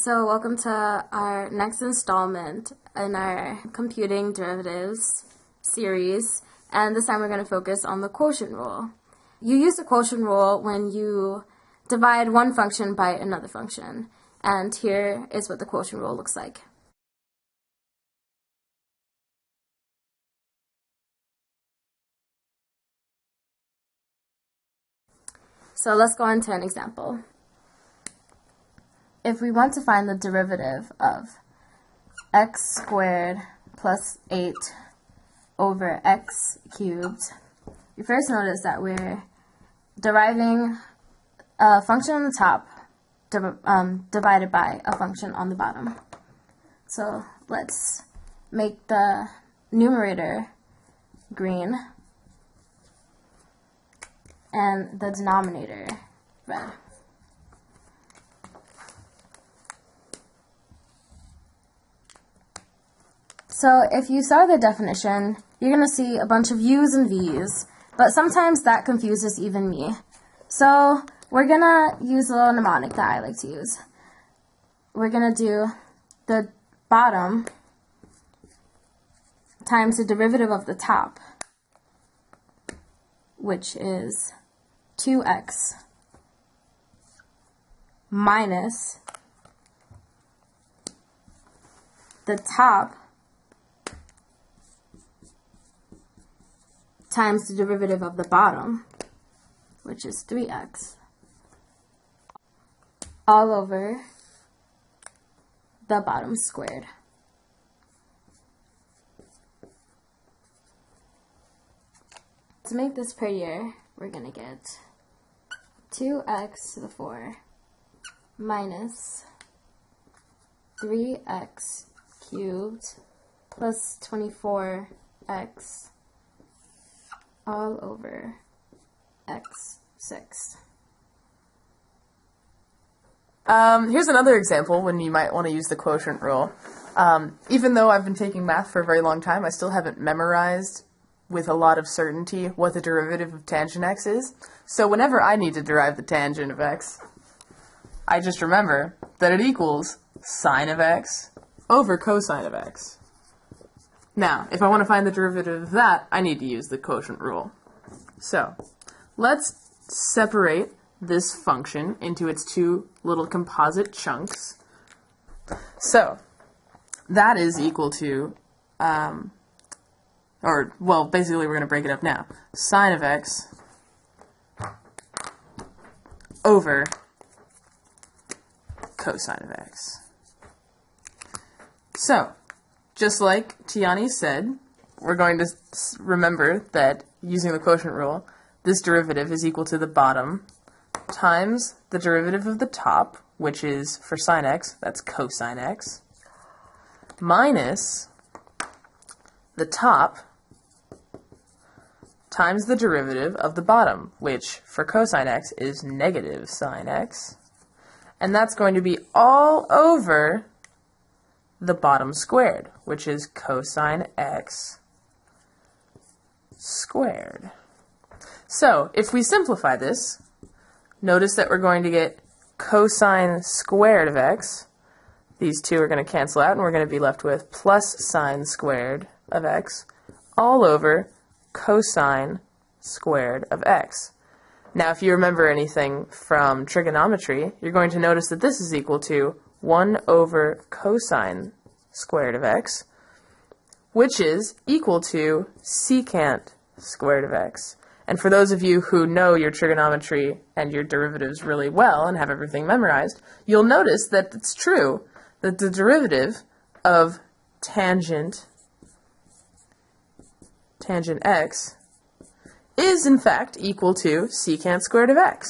So welcome to our next installment in our computing derivatives series, and this time we're going to focus on the quotient rule. You use the quotient rule when you divide one function by another function, and here is what the quotient rule looks like. So let's go into an example. If we want to find the derivative of x squared plus 8 over x cubed, you first notice that we're deriving a function on the top divided by a function on the bottom. So let's make the numerator green and the denominator red. So if you saw the definition, you're going to see a bunch of u's and v's, but sometimes that confuses even me. So we're going to use a little mnemonic that I like to use. We're going to do the bottom times the derivative of the top, which is 2x minus the top times the derivative of the bottom, which is 3x, all over the bottom squared. To make this prettier, we're going to get 2x to the 4 minus 3x cubed plus 24x all over x6. Here's another example when you might want to use the quotient rule. Even though I've been taking math for a very long time, I still haven't memorized with a lot of certainty what the derivative of tangent x is. So whenever I need to derive the tangent of x, I just remember that it equals sine of x over cosine of x. Now, if I want to find the derivative of that, I need to use the quotient rule. So, let's separate this function into its two little composite chunks. So, that is equal to, basically we're going to break it up now. Sine of x over cosine of x. So, just like Tiani said, we're going to remember that using the quotient rule, this derivative is equal to the bottom times the derivative of the top, which is, for sine x, that's cosine x, minus the top times the derivative of the bottom, which, for cosine x, is negative sine x. And that's going to be all over the bottom squared, which is cosine x squared. So, if we simplify this, notice that we're going to get cosine squared of x. These two are going to cancel out, and we're going to be left with plus sine squared of x all over cosine squared of x. Now, if you remember anything from trigonometry, you're going to notice that this is equal to 1 over cosine squared of x, which is equal to secant squared of x. And for those of you who know your trigonometry and your derivatives really well and have everything memorized, you'll notice that it's true that the derivative of tangent x is in fact equal to secant squared of x.